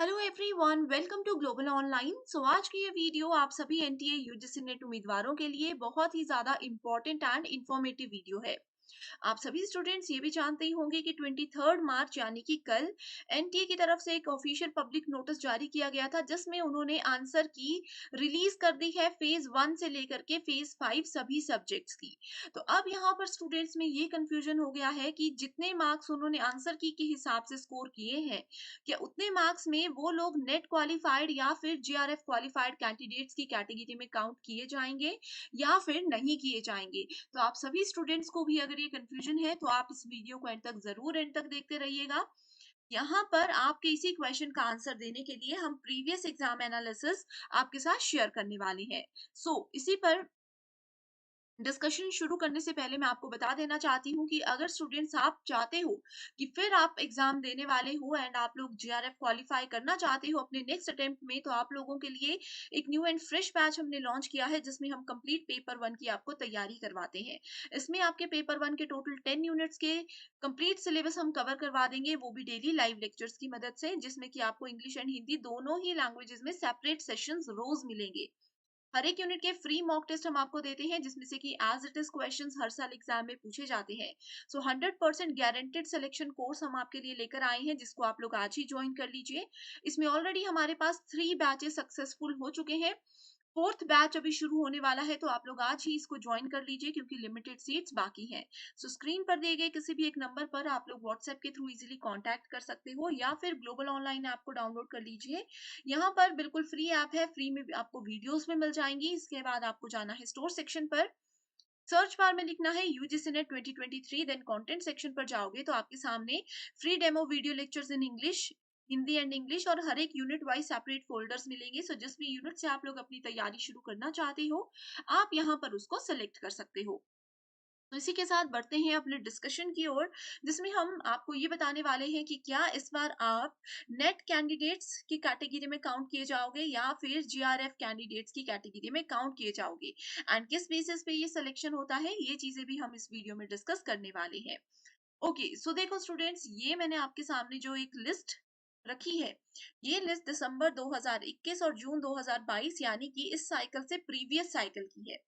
Hello everyone, welcome to global online. आज की ये वीडियो आप सभी एनटीए यूजीसी नेट उम्मीदवारों के लिए बहुत ही ज्यादा इंपॉर्टेंट एंड इंफॉर्मेटिव वीडियो है। आप सभी स्टूडेंट्स ये भी जानते ही होंगे कि 23 मार्च यानी कि कल एनटीए की तरफ से एक ऑफिशियल पब्लिक नोटिस जारी किया गया था, जिसमें उन्होंने आंसर की रिलीज कर दी है फेज 1 से लेकर के फेज 5 सभी सब्जेक्ट्स की। तो अब यहाँ पर स्टूडेंट्स में ये कंफ्यूजन हो गया है कि जितने मार्क्स उन्होंने आंसर की के हिसाब से स्कोर किए हैं, क्या उतने मार्क्स में वो लोग नेट क्वालिफाइड या फिर जीआरएफ क्वालिफाइड कैंडिडेट्स की कैटेगरी में काउंट किए जाएंगे या फिर नहीं किए जाएंगे। तो आप सभी स्टूडेंट्स को भी अगर ये कंफ्यूजन है तो आप इस वीडियो को एंड तक देखते रहिएगा। यहाँ पर आपके इसी क्वेश्चन का आंसर देने के लिए हम प्रीवियस एग्जाम एनालिसिस आपके साथ शेयर करने वाले हैं। इसी पर डिस्कशन शुरू करने से पहले मैं आपको बता देना चाहती हूँ कि अगर स्टूडेंट्स आप चाहते हो कि फिर आप एग्जाम देने वाले हो एंड आप लोग जीआरएफ क्वालिफाई करना चाहते हो अपने नेक्स्ट अटेम्प्ट में, तो आप लोगों के लिए एक न्यू एंड फ्रेश बैच हमने लॉन्च किया है, जिसमें हम कंप्लीट पेपर 1 की आपको तैयारी करवाते हैं। इसमें आपके पेपर 1 के टोटल 10 यूनिट्स के कंप्लीट सिलेबस हम कवर करवा देंगे, वो भी डेली लाइव लेक्चर्स की मदद से, जिसमें कि आपको इंग्लिश एंड हिंदी दोनों ही लैंग्वेजेस में सेपरेट सेशंस रोज मिलेंगे। हर एक यूनिट के फ्री मॉक टेस्ट हम आपको देते हैं, जिसमें से कि एज इट इज क्वेश्चंस हर साल एग्जाम में पूछे जाते हैं। 100% गारंटेड सिलेक्शन कोर्स हम आपके लिए लेकर आए हैं, जिसको आप लोग आज ही ज्वाइन कर लीजिए। इसमें ऑलरेडी हमारे पास 3 बैचेस सक्सेसफुल हो चुके हैं। फोर्थ बैच अभी शुरू होने वाला है, तो आप लोग आज ही इसको ज्वाइन कर लीजिए क्योंकि लिमिटेड सीट्स बाकी हैं। स्क्रीन पर दिए गए किसी भी एक नंबर पर आप लोग व्हाट्सएप के थ्रू इजीली कांटेक्ट कर सकते हो या फिर ग्लोबल ऑनलाइन ऐप को डाउनलोड कर लीजिए। यहाँ पर बिल्कुल फ्री ऐप है, फ्री में भी आपको वीडियोस में मिल जाएंगी। इसके बाद आपको जाना है स्टोर सेक्शन पर, सर्च बार में लिखना है UGC NET 2023, then content section पर जाओगे तो आपके सामने free demo video lectures in English, Hindi and English और हर एक यूनिट वाइज सेपरेट फोल्डर्स मिलेंगे। जिस भी यूनिट से आप लोग अपनी तैयारी शुरू करना चाहते हो, आप यहाँ पर उसको सिलेक्ट कर सकते हो। तो इसी के साथ बढ़ते हैं अपने डिस्कशन की ओर, जिसमें हम आपको ये बताने वाले हैं कि क्या इस बार आप नेट कैंडिडेट्स की कैटेगरी में काउंट किए जाओगे या फिर जीआरएफ कैंडिडेट्स की कैटेगरी में काउंट किए जाओगे, एंड किस बेसिस पे ये सिलेक्शन होता है, ये चीजें भी हम इस वीडियो में डिस्कस करने वाले हैं। ओके, सो देखो स्टूडेंट्स, ये मैंने आपके सामने जो एक लिस्ट रखी है, ये लिस्ट दिसंबर 2021 और जून 2022 यानी कि इस साइकिल से प्रीवियस साइकिल की है।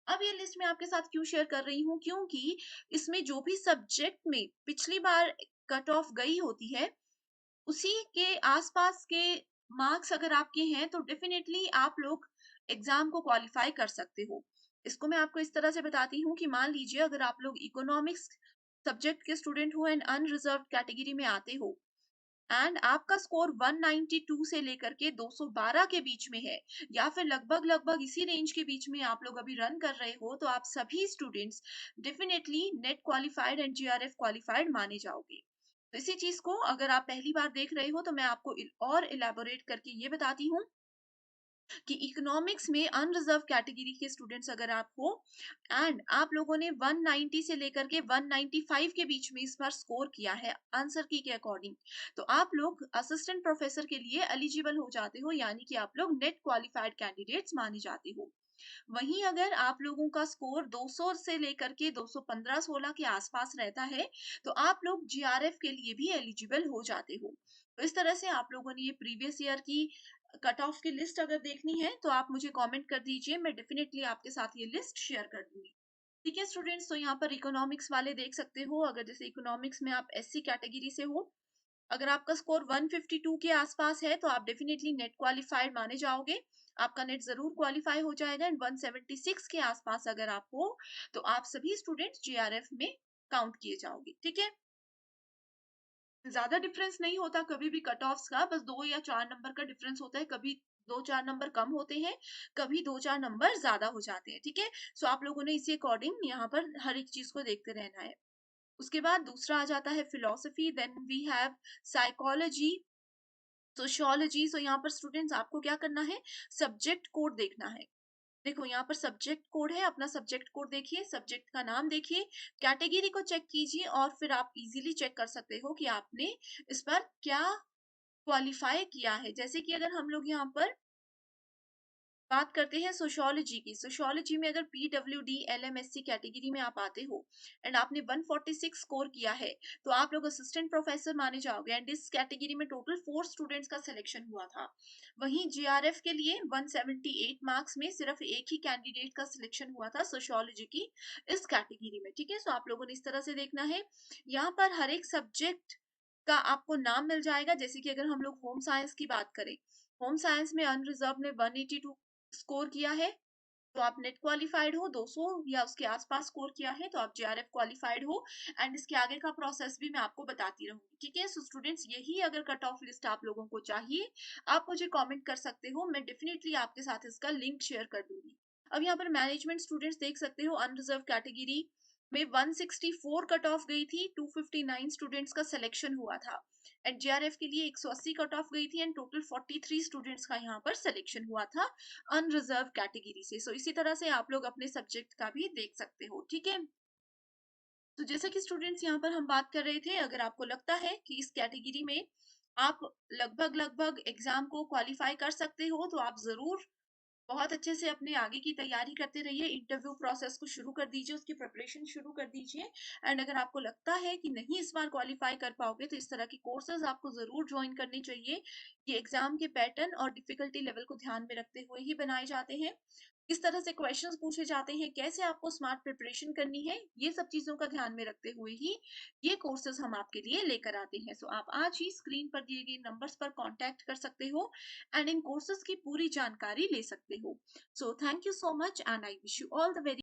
अब ये लिस्ट मैं आपके साथ क्यों शेयर कर रही हूँ, क्योंकि इसमें जो भी सब्जेक्ट में पिछली बार कट ऑफ गई होती है, उसी के आसपास के मार्क्स अगर आपके हैं तो डेफिनेटली आप लोग एग्जाम को क्वालिफाई कर सकते हो। इसको मैं आपको इस तरह से बताती हूँ कि मान लीजिए अगर आप लोग इकोनॉमिक्स सब्जेक्ट के स्टूडेंट हो एंड अनरिजर्व कैटेगरी में आते हो एंड आपका स्कोर 192 से लेकर के 212 के बीच में है, या फिर लगभग लगभग इसी रेंज के बीच में आप लोग अभी रन कर रहे हो, तो आप सभी students definitely net qualified and GRF qualified माने जाओगे। तो इसी चीज को अगर आप पहली बार देख रहे हो तो मैं आपको और इलेबोरेट करके ये बताती हूँ कि इकोनॉमिक्स में अनरिजर्व कैटेगरी के स्टूडेंट्स अगर आप हो एंड आप लोगों ने 190 से लेकर के 195 के बीच में इस बार स्कोर किया है आंसर की के अकॉर्डिंग, तो आप लोग असिस्टेंट प्रोफेसर के लिए एलिजिबल हो जाते हो, यानी कि आप लोग नेट क्वालिफाइड कैंडिडेट्स माने जाते हो। वहीं अगर आप लोगों का स्कोर 200 से लेकर के 215-16 के आसपास रहता है, तो आप लोग जीआरएफ के लिए भी एलिजिबल हो जाते हो। तो इस तरह से आप लोगों ने ये प्रीवियस ईयर की कट ऑफ की लिस्ट अगर देखनी है तो आप मुझे कमेंट कर दीजिए, मैं डेफिनेटली आपके साथ ये लिस्ट शेयर कर दूंगी। ठीक है स्टूडेंट्स, तो यहाँ पर इकोनॉमिक्स वाले देख सकते हो, अगर जैसे इकोनॉमिक्स में आप एससी कैटेगरी से हो, अगर आपका स्कोर 152 के आसपास है तो आप डेफिनेटली नेट क्वालिफाइड माने जाओगे, आपका नेट जरूर क्वालिफाई हो जाएगा। एंड 176 के आसपास अगर आप हो तो आप सभी स्टूडेंट्स जीआरएफ में काउंट किए जाओगे। ठीक है, ज्यादा डिफरेंस नहीं होता कभी भी कट ऑफ्स का, बस 2 या 4 नंबर का डिफरेंस होता है, कभी 2-4 नंबर कम होते हैं, कभी 2-4 नंबर ज्यादा हो जाते हैं। ठीक है, सो आप लोगों ने इसी अकॉर्डिंग यहाँ पर हर एक चीज को देखते रहना है। उसके बाद दूसरा आ जाता है philosophy, then we have psychology, sociology. So यहाँ पर स्टूडेंट्स आपको क्या करना है, सब्जेक्ट कोड देखना है। देखो यहाँ पर सब्जेक्ट कोड है, अपना सब्जेक्ट कोड देखिए, सब्जेक्ट का नाम देखिए, कैटेगरी को चेक कीजिए और फिर आप इजीली चेक कर सकते हो कि आपने इस पर क्या क्वालिफाई किया है। जैसे कि अगर हम लोग यहाँ पर बात करते हैं सोशियोलॉजी की। सोशियोलॉजी में अगर पीडब्ल्यूडी एलएमएससी कैटेगरी में आप आते हो एंड आपने 146 स्कोर किया है, तो आप लोग असिस्टेंट प्रोफेसर माने जाओगे। एंड इस कैटेगरी में टोटल 4 स्टूडेंट्स का सिलेक्शन हुआ था। वहीं जीआरएफ के लिए 178 मार्क्स में सिर्फ एक ही कैंडिडेट का सिलेक्शन हुआ था सोशियोलॉजी की इस कैटेगरी में। ठीक है, सो आप लोगों ने इस तरह से देखना है। यहाँ पर हर एक सब्जेक्ट का आपको नाम मिल जाएगा। जैसे कि अगर हम लोग होम साइंस की बात करें, होम साइंस में अनरिजर्व ने 182 स्कोर किया है, तो आप नेट क्वालिफाइड हो। 200 या उसके आसपास स्कोर किया है तो आप जेआरएफ क्वालिफाइड हो। एंड इसके आगे का प्रोसेस भी मैं आपको बताती रहूंगी। ठीक है, सो स्टूडेंट्स, यही अगर कट ऑफ लिस्ट आप लोगों को चाहिए, आप मुझे कमेंट कर सकते हो, मैं डेफिनेटली आपके साथ इसका लिंक शेयर कर दूंगी। अब यहाँ पर मैनेजमेंट स्टूडेंट्स देख सकते हो, अनरिजर्व कैटेगरी में 164 कट ऑफ गई थी, 259 स्टूडेंट्स का सिलेक्शन हुआ था। एंड जेआरएफ के लिए 180 कट ऑफ गई थी एंड टोटल 43 स्टूडेंट्स का यहाँ पर सिलेक्शन हुआ था अनरिजर्व कैटेगरी से। सो इसी तरह से आप लोग अपने सब्जेक्ट का भी देख सकते हो। ठीक है, तो जैसे कि स्टूडेंट्स यहाँ पर हम बात कर रहे थे, अगर आपको लगता है कि इस कैटेगरी में आप लगभग लगभग एग्जाम को क्वालिफाई कर सकते हो, तो आप जरूर बहुत अच्छे से अपने आगे की तैयारी करते रहिए। इंटरव्यू प्रोसेस को शुरू कर दीजिए, उसकी प्रिपरेशन शुरू कर दीजिए। एंड अगर आपको लगता है कि नहीं इस बार क्वालिफाई कर पाओगे, तो इस तरह की कोर्सेज आपको जरूर ज्वाइन करनी चाहिए। ये एग्जाम के पैटर्न और डिफिकल्टी लेवल को ध्यान में रखते हुए ही बनाए जाते हैं। किस तरह से क्वेश्चंस पूछे जाते हैं, कैसे आपको स्मार्ट प्रिपरेशन करनी है, ये सब चीजों का ध्यान में रखते हुए ही ये कोर्सेज हम आपके लिए लेकर आते हैं। सो आप आज ही स्क्रीन पर दिए गए नंबर्स पर कांटेक्ट कर सकते हो एंड इन कोर्सेज की पूरी जानकारी ले सकते हो। So thank you so much and I wish you all the very